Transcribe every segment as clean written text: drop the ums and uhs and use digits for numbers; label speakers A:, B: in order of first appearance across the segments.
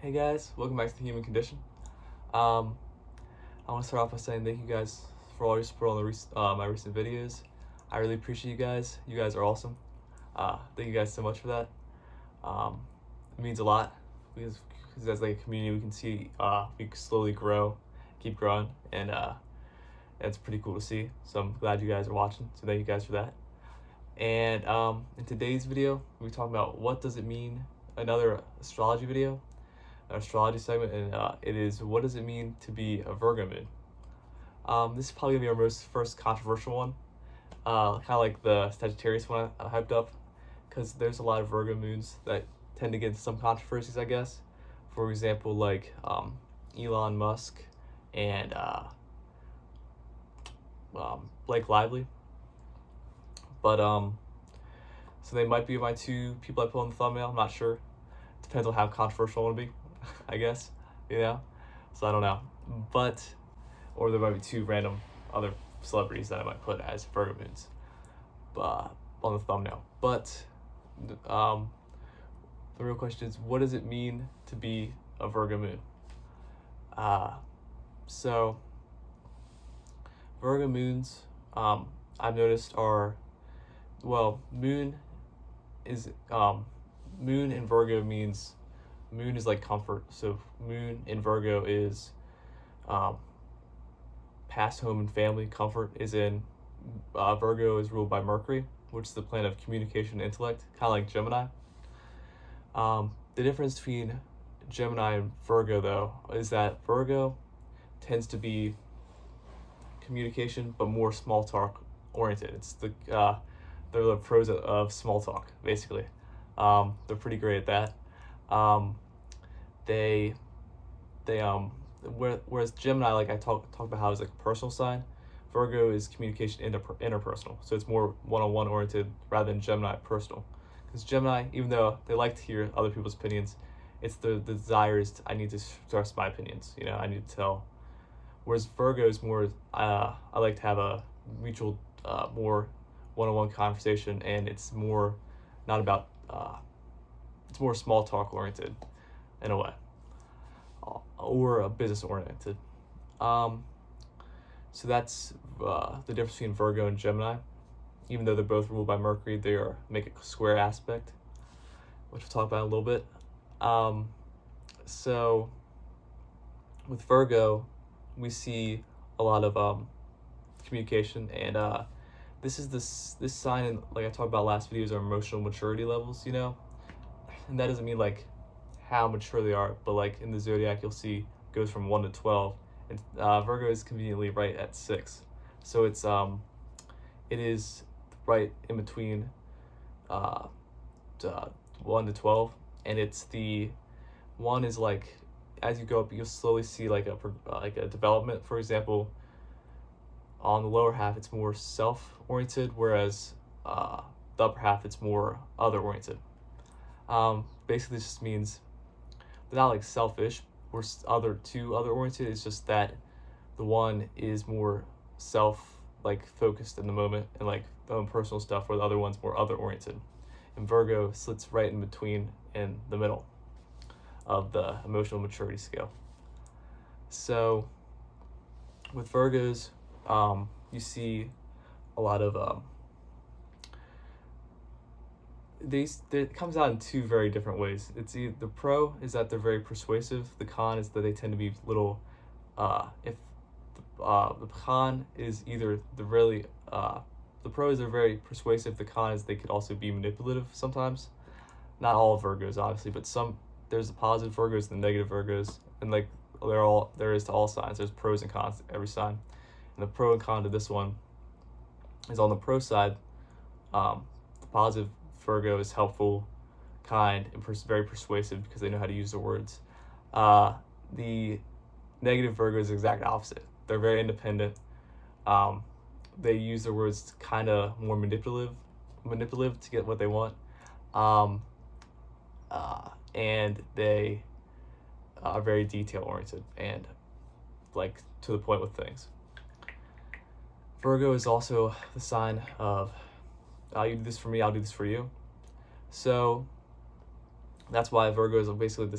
A: Hey guys, welcome back to the Human Condition. I want to start off by saying thank you guys for all your support on my recent videos. I really appreciate you guys. You guys are awesome. Thank you guys so much for that. It means a lot because as like a community, we can see we slowly grow, keep growing, and it's pretty cool to see. So I'm glad you guys are watching. So thank you guys for that. And in today's video, we're talking about what does it mean. Another astrology video. Astrology segment, and it is what does it mean to be a Virgo moon. This is probably gonna be our first controversial one, kind of like the Sagittarius one I hyped up, because there's a lot of Virgo moons that tend to get into some controversies, I guess. For example, like Elon Musk and Blake Lively. But so they might be my two people I put on the thumbnail. I'm not sure. Depends on how controversial I want to be. I guess, so I don't know, or there might be two random other celebrities that I might put as Virgo moons on the thumbnail. But the real question is, what does it mean to be a Virgo moon? So Virgo moons, I've noticed moon in Virgo means moon is like comfort. So moon in Virgo is past home and family. Comfort is in Virgo is ruled by Mercury, which is the planet of communication and intellect, kind of like Gemini. The difference between Gemini and Virgo, though, is that Virgo tends to be communication, but more small talk oriented. It's they're the pros of small talk, basically. They're pretty great at that. Whereas Gemini, like I talked about how it's like a personal sign, Virgo is communication interpersonal, so it's more one-on-one oriented rather than Gemini personal. Because Gemini, even though they like to hear other people's opinions, it's the desire is I need to express my opinions. I need to tell. Whereas Virgo is more I like to have a mutual more one-on-one conversation, and it's more not about it's more small talk oriented in a way, or a business oriented. So that's the difference between Virgo and Gemini. Even though they're both ruled by Mercury, they make a square aspect, which we'll talk about in a little bit. So with Virgo, we see a lot of communication, and this is this sign, and like I talked about last videos, are emotional maturity levels, and that doesn't mean like how mature they are, but like in the zodiac you'll see goes from 1 to 12, and Virgo is conveniently right at 6, so it is right in between 1 to 12, and it's the 1 is like as you go up you'll slowly see like a development. For example, on the lower half it's more self-oriented, whereas the upper half it's more other-oriented. Basically this just means they're not like selfish or other-oriented. It's just that the 1 is more focused in the moment and like their own personal stuff, where the other one's more other-oriented. And Virgo sits right in between, in the middle of the emotional maturity scale. So with Virgos, you see a lot of it comes out in two very different ways. It's either, the pro is that they're very persuasive. The con is that they tend to be little. The con is either the pro is they're very persuasive. The con is they could also be manipulative sometimes. Not all Virgos, obviously, but there's the positive Virgos and the negative Virgos, and like there is to all signs. There's pros and cons to every sign, and the pro and con to this one is on the pro side. The positive Virgo is helpful, kind, and very persuasive because they know how to use their words. The negative Virgo is the exact opposite. They're very independent. They use their words kind of more manipulative to get what they want. And they are very detail oriented and like to the point with things. Virgo is also the sign of you do this for me, I'll do this for you. So that's why Virgo is basically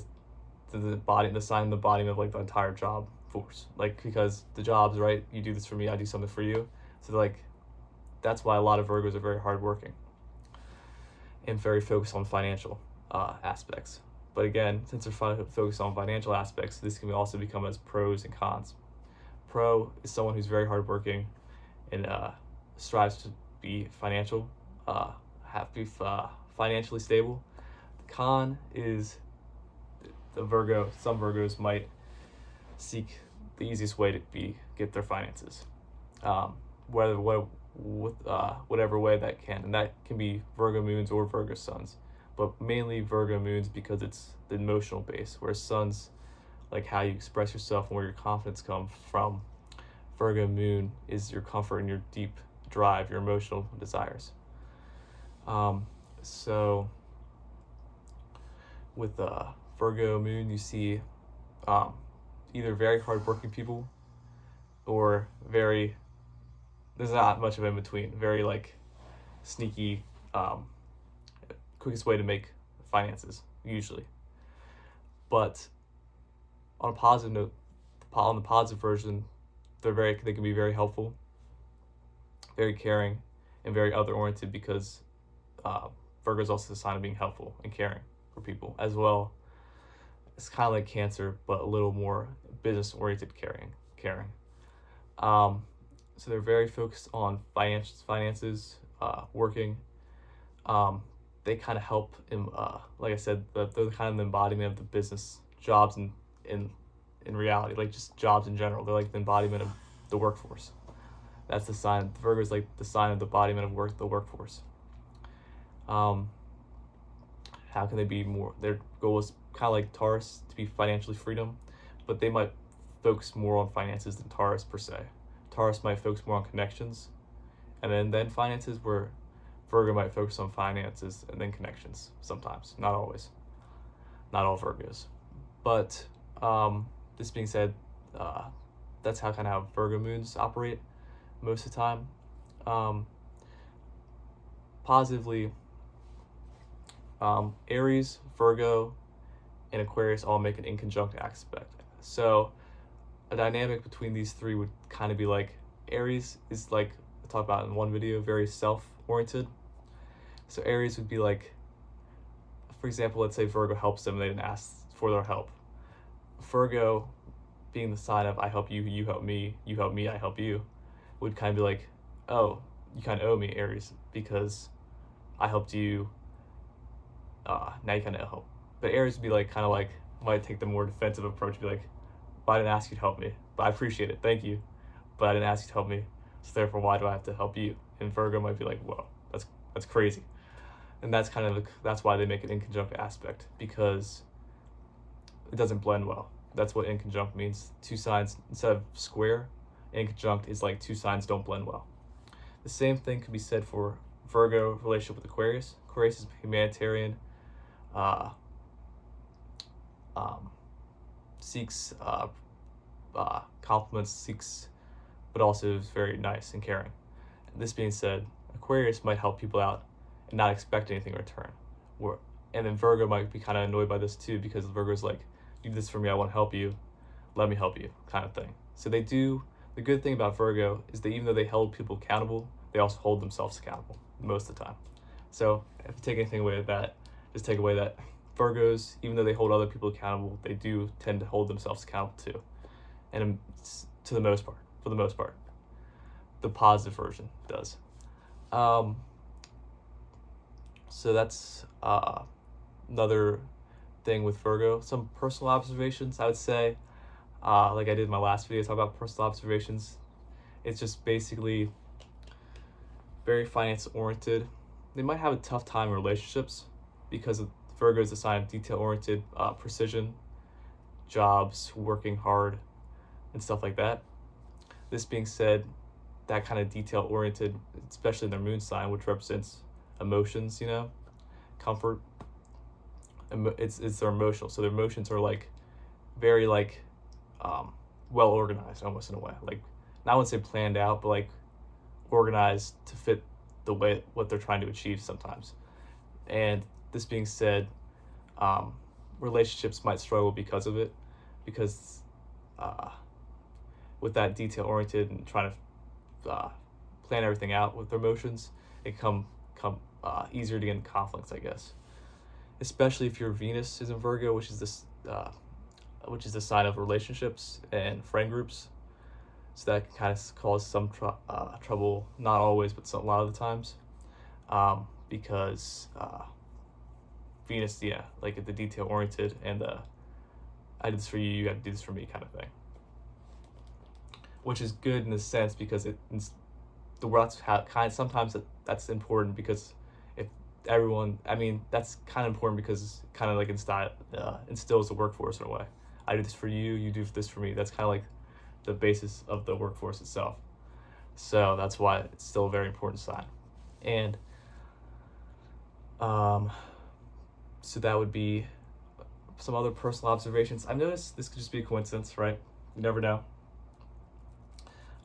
A: the sign, the embodiment of like the entire job force. Like, because the job's right, you do this for me, I do something for you. So like, that's why a lot of Virgos are very hardworking and very focused on financial aspects. But again, since they're focused on financial aspects, this can also become as pros and cons. Pro is someone who's very hardworking and strives to be financially stable. The con is some Virgos might seek the easiest way to get their finances, whatever way that can, and that can be Virgo moons or Virgo suns, but mainly Virgo moons because it's the emotional base, whereas suns, like how you express yourself and where your confidence comes from. Virgo moon is your comfort and your deep drive, your emotional desires. So with Virgo moon, you see either very hardworking people or there's not much of in between, very like sneaky, quickest way to make finances usually. But on a positive note, on the positive version, they can be very helpful, very caring, and very other oriented, because Virgo is also a sign of being helpful and caring for people as well. It's kind of like Cancer, but a little more business oriented, caring. So they're very focused on finances, working. They kind of help in, like I said, they're kind of the embodiment of the business jobs in reality, like just jobs in general. They're like the embodiment of the workforce. That's the sign. Virgo is like the sign of the embodiment of the workforce. How can they be more? Their goal is kind of like Taurus, to be financially freedom, but they might focus more on finances than Taurus per se. Taurus might focus more on connections, and then finances, where Virgo might focus on finances and then connections sometimes, not always. Not all Virgos. But this being said, that's how Virgo moons operate most of the time. Positively, Aries, Virgo, and Aquarius all make an inconjunct aspect. So a dynamic between these three would kind of be like, Aries is, like I talked about in one video, very self-oriented. So Aries would be like, for example, let's say Virgo helps them and they didn't ask for their help. Virgo, being the sign of I help you, you help me, you help me, I help you, would kind of be like, oh, you kind of owe me, Aries, because I helped you, now you kind of help. But Aries would be like, kind of like, might take the more defensive approach, be like, well, I didn't ask you to help me, but I appreciate it, thank you, but I didn't ask you to help me, so therefore why do I have to help you? And Virgo might be like, whoa, that's crazy. And that's that's why they make an inconjunct aspect, because it doesn't blend well. That's what inconjunct means. Two signs, instead of square, inconjunct is like two signs don't blend well. The same thing could be said for Virgo relationship with Aquarius. Aquarius is humanitarian, seeks compliments, but also is very nice and caring. And this being said, Aquarius might help people out and not expect anything in return. And then Virgo might be kind of annoyed by this too, because Virgo's like, do this for me, I want to help you, let me help you, kind of thing. So the good thing about Virgo is that even though they hold people accountable, they also hold themselves accountable most of the time. So if you take anything away with that, just take away that Virgos, even though they hold other people accountable, they do tend to hold themselves accountable too. And for the most part, the positive version does. So that's another thing with Virgo. Some personal observations, I would say, like I did in my last video, talk about personal observations. It's just basically very finance oriented. They might have a tough time in relationships because Virgo is a sign of detail oriented, precision, jobs, working hard, and stuff like that. This being said, that kind of detail oriented, especially in their moon sign, which represents emotions, comfort, it's their emotional. So their emotions are like very well organized, almost, in a way. Like, I wouldn't say planned out, but like organized to fit the way what they're trying to achieve sometimes. And this being said, relationships might struggle because of it, because uh, with that detail oriented and trying to plan everything out with their emotions, it come easier to get in conflicts, I guess. Especially if your Venus is in Virgo, which is the sign of relationships and friend groups. So that can kind of cause some trouble, not always, but a lot of the times, because Venus, yeah, like the detail oriented and the I did this for you, you got to do this for me kind of thing. Which is good in a sense because sometimes that's important because if everyone, I mean, that's kind of important because it's kind of like instills the workforce in a way. I do this for you, you do this for me. That's kind of like the basis of the workforce itself. So that's why it's still a very important sign. And so that would be some other personal observations. I've noticed this could just be a coincidence, right? You never know.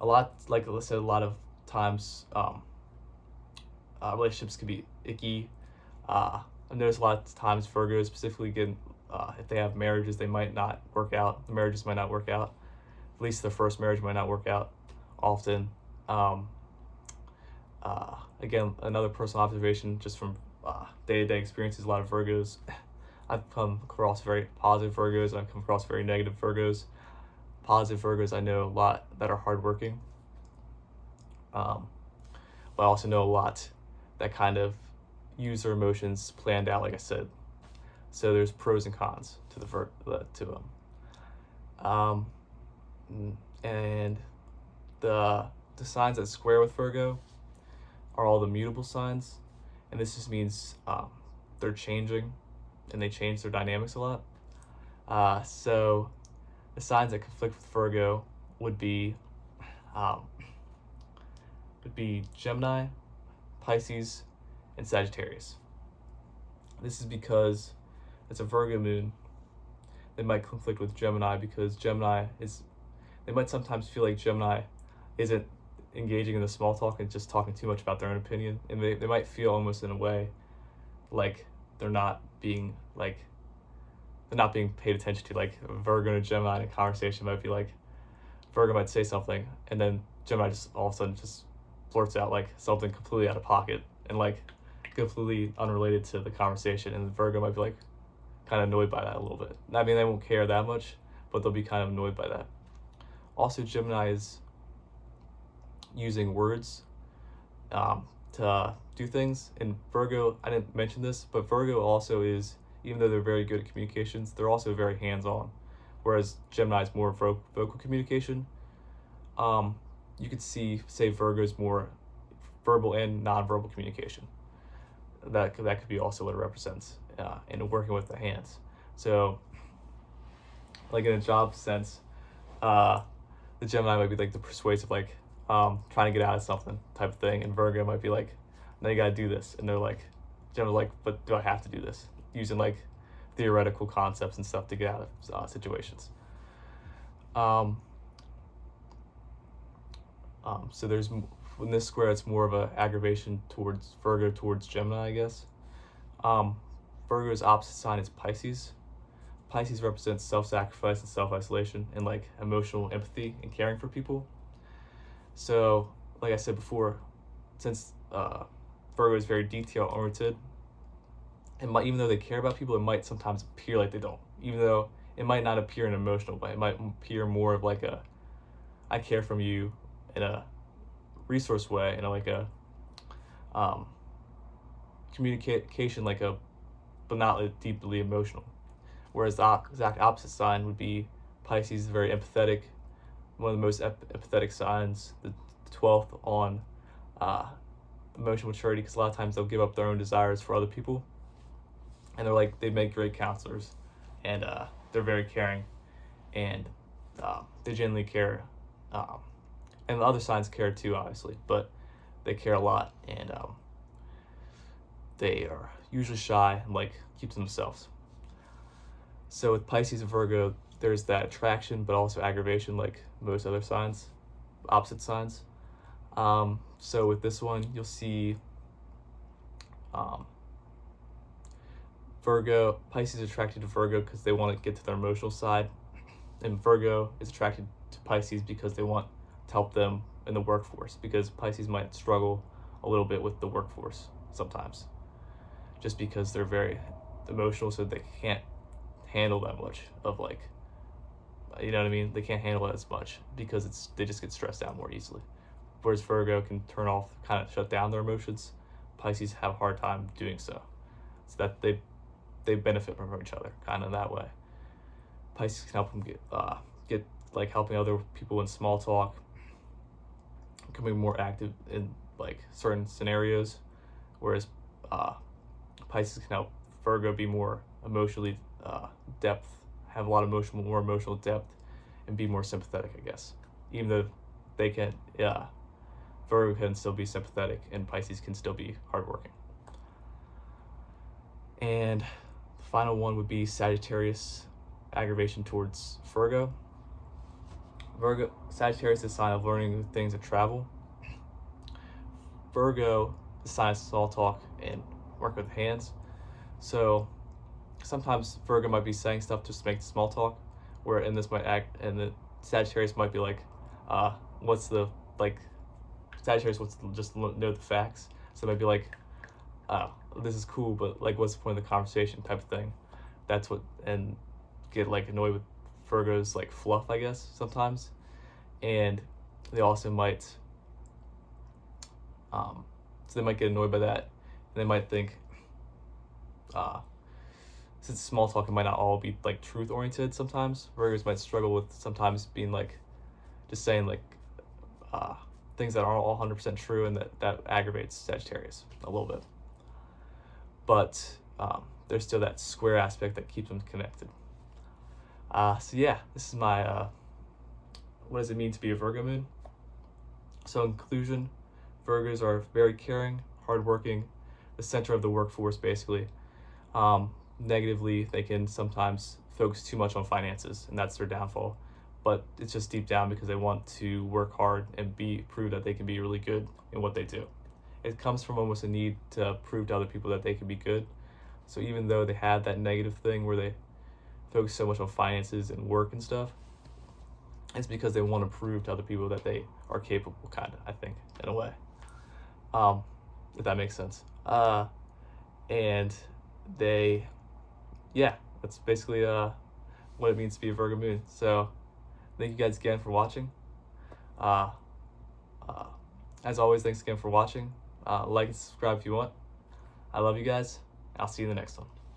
A: Like I said, a lot of times relationships can be icky. I've noticed a lot of times Virgos specifically if they have marriages, they might not work out. The marriages might not work out. At least their first marriage might not work out often. Again, another personal observation just from day-to-day experiences, a lot of Virgos. I've come across very positive Virgos. I've come across very negative Virgos. Positive Virgos, I know a lot that are hardworking. But I also know a lot that kind of use their emotions planned out, like I said. So there's pros and cons to them. And the signs that square with Virgo are all the mutable signs, and this just means they're changing, and they change their dynamics a lot. So the signs that conflict with Virgo would be Gemini, Pisces, and Sagittarius. This is because it's a Virgo moon. They might conflict with Gemini because they might sometimes feel like Gemini isn't engaging in the small talk and just talking too much about their own opinion. And they might feel almost in a way like they're not being paid attention to. Like Virgo and Gemini in a conversation might be like, Virgo might say something and then Gemini just all of a sudden just blurts out like something completely out of pocket and like completely unrelated to the conversation, and Virgo might be like kind of annoyed by that a little bit. I mean, they won't care that much, but they'll be kind of annoyed by that. Also, Gemini is using words to do things, and Virgo, I didn't mention this, but Virgo also is, even though they're very good at communications, they're also very hands-on, whereas Gemini is more vocal communication. You could say Virgo is more verbal and non-verbal communication. That could be also what it represents in working with the hands. So, like in a job sense, the Gemini might be like the persuasive, like trying to get out of something type of thing, and Virgo might be like, "No, you gotta do this," and they're like, Gemini's like, "But do I have to do this?" Using like theoretical concepts and stuff to get out of situations. So there's in this square, it's more of a aggravation towards Virgo towards Gemini, I guess. Virgo's opposite sign is Pisces. Pisces represents self-sacrifice and self-isolation and like emotional empathy and caring for people. So, like I said before, since Virgo is very detail-oriented, even though they care about people, it might sometimes appear like they don't. Even though it might not appear in an emotional way, it might appear more of like I care from you in a resource way, in like a communication, but not deeply emotional. Whereas the exact opposite sign would be Pisces, very empathetic, one of the most empathetic signs, the 12th on emotional maturity, because a lot of times they'll give up their own desires for other people, and they make great counselors, and they're very caring, and they genuinely care, and the other signs care too, obviously, but they care a lot, and they are usually shy and keep to themselves. So with Pisces and Virgo, there's that attraction, but also aggravation, like most other signs, opposite signs. So with this one, you'll see Pisces is attracted to Virgo because they want to get to their emotional side, and Virgo is attracted to Pisces because they want to help them in the workforce, because Pisces might struggle a little bit with the workforce sometimes, just because they're very emotional, so they can't handle that much of like, you know what I mean? They can't handle it as much because they just get stressed out more easily. Whereas Virgo can turn off, kind of shut down their emotions. Pisces have a hard time doing so. So that they benefit from each other, kind of that way. Pisces can help them get like helping other people in small talk, becoming more active in like certain scenarios, whereas Pisces can help Virgo be more emotionally have a lot of more emotional depth, and be more sympathetic, I guess. Even though they can, Virgo can still be sympathetic, and Pisces can still be hardworking. And the final one would be Sagittarius, aggravation towards Virgo. Sagittarius is a sign of learning things and travel. Virgo is a sign of small talk and work with hands. So sometimes Virgo might be saying stuff just to make small talk, where and the Sagittarius might be like, Sagittarius wants to just know the facts. So it might be like, this is cool, but like, what's the point of the conversation type of thing. And get like annoyed with Virgo's like fluff, I guess, sometimes. And they also might, so they might get annoyed by that, and they might think, since small talk, it might not all be like truth oriented sometimes. Virgos might struggle with sometimes being like, just saying like, things that aren't all 100% true, and that aggravates Sagittarius a little bit. But there's still that square aspect that keeps them connected. So yeah, this is my, what does it mean to be a Virgo moon? So in conclusion, Virgos are very caring, hardworking, the center of the workforce basically. Negatively, they can sometimes focus too much on finances, and that's their downfall. But it's just deep down because they want to work hard and prove that they can be really good in what they do. It comes from almost a need to prove to other people that they can be good. So even though they have that negative thing where they focus so much on finances and work and stuff, it's because they want to prove to other people that they are capable, kind of, I think, in a way. If that makes sense. And that's basically what it means to be a Virgo moon. So thank you guys again for watching. As always, thanks again for watching. Like and subscribe if you want. I love you guys. I'll see you in the next one.